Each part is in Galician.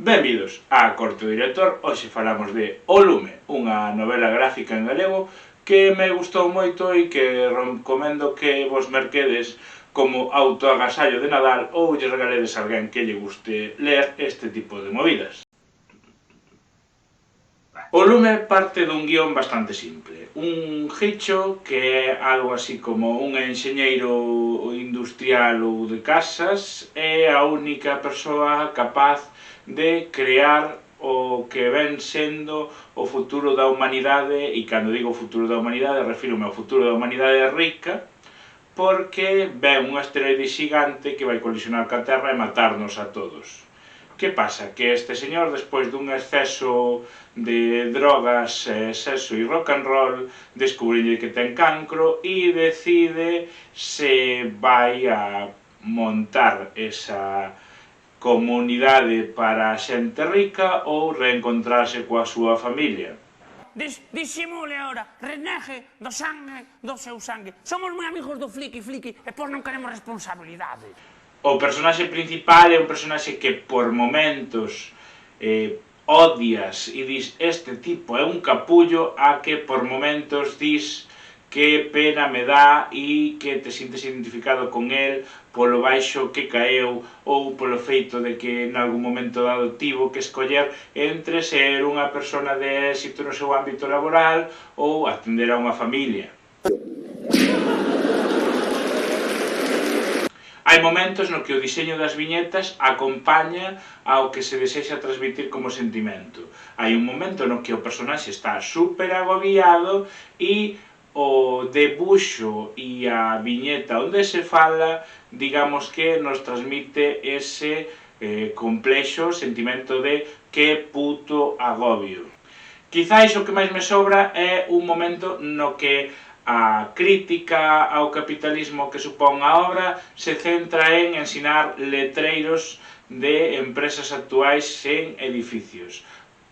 Benvidos á Corte do Director. Hoxe falamos de O Lume, unha novela gráfica en galego que me gustou moito e que recomendo que vos merquedes como autoagasallo de Nadal ou lle regaledes a alguén que lle guste ler este tipo de movidas. O Lume parte dun guión bastante simple. Un Hicho, que é algo así como un enxeñeiro industrial ou de casas, é a única persoa capaz de crear o que ven sendo o futuro da humanidade, e cando digo o futuro da humanidade refírome ao futuro da humanidade rica, porque ven un asteroide xigante que vai colisionar ca Terra e matarnos a todos. Que pasa? Que este señor, despois dun exceso de drogas, sexo e rock and roll, descubrille que ten cancro e decide se vai a montar esa comunidade para a xente rica ou reencontrarse coa súa familia. Disimule ahora, renegue do seu sangue. Somos moi amigos do Flicky e por non queremos responsabilidade. O personaxe principal é un personaxe que por momentos odias e dis este tipo é un capullo, a que por momentos dis que pena me dá e que te sintes identificado con el polo baixo que caeu ou polo feito de que en algún momento dado tivo que escoller entre ser unha persona de éxito no seu ámbito laboral ou atender a unha familia. Hai momentos no que o diseño das viñetas acompaña ao que se desexa transmitir como sentimento. Hai un momento no que o personaxe está super agobiado e o debuxo e a viñeta onde se fala, digamos que nos transmite ese complexo sentimento de que puto agobio. Quizáis o que máis me sobra é un momento no que a crítica ao capitalismo que supón a obra se centra en ensinar letreiros de empresas actuais en edificios.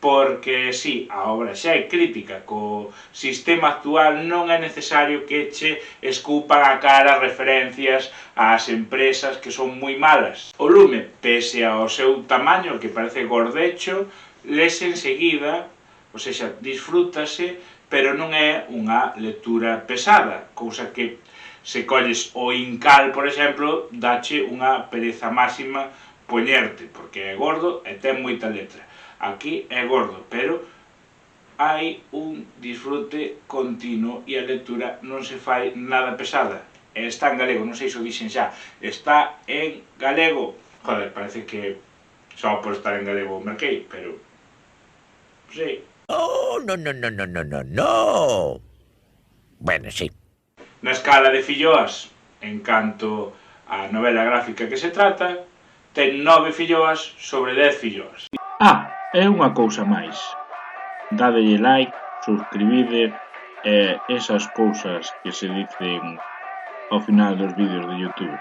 Porque, si, a obra xa é crítica co sistema actual, non é necesario que che escupan a cara referencias ás empresas que son moi malas. O Lume, pese ao seu tamaño, que parece gordecho, lese enseguida, ou seja, disfrútase, pero non é unha lectura pesada, cousa que se colles o Incal, por exemplo, dache unha pereza máxima poñerte, porque é gordo e ten moita letra. Aquí é gordo, pero hai un disfrute continuo e a lectura non se fai nada pesada. Está en galego, non sei se o dixen xa, está en galego. Joder, parece que só por estar en galego o merquei, pero... sí. Oh, no. Bueno, sí. Na escala de filloas, en canto a novela gráfica que se trata, ten 9 filloas sobre 10 filloas. É unha cousa máis. Dádelle like, suscribide e esas cousas que se dicen ao final dos vídeos de YouTube.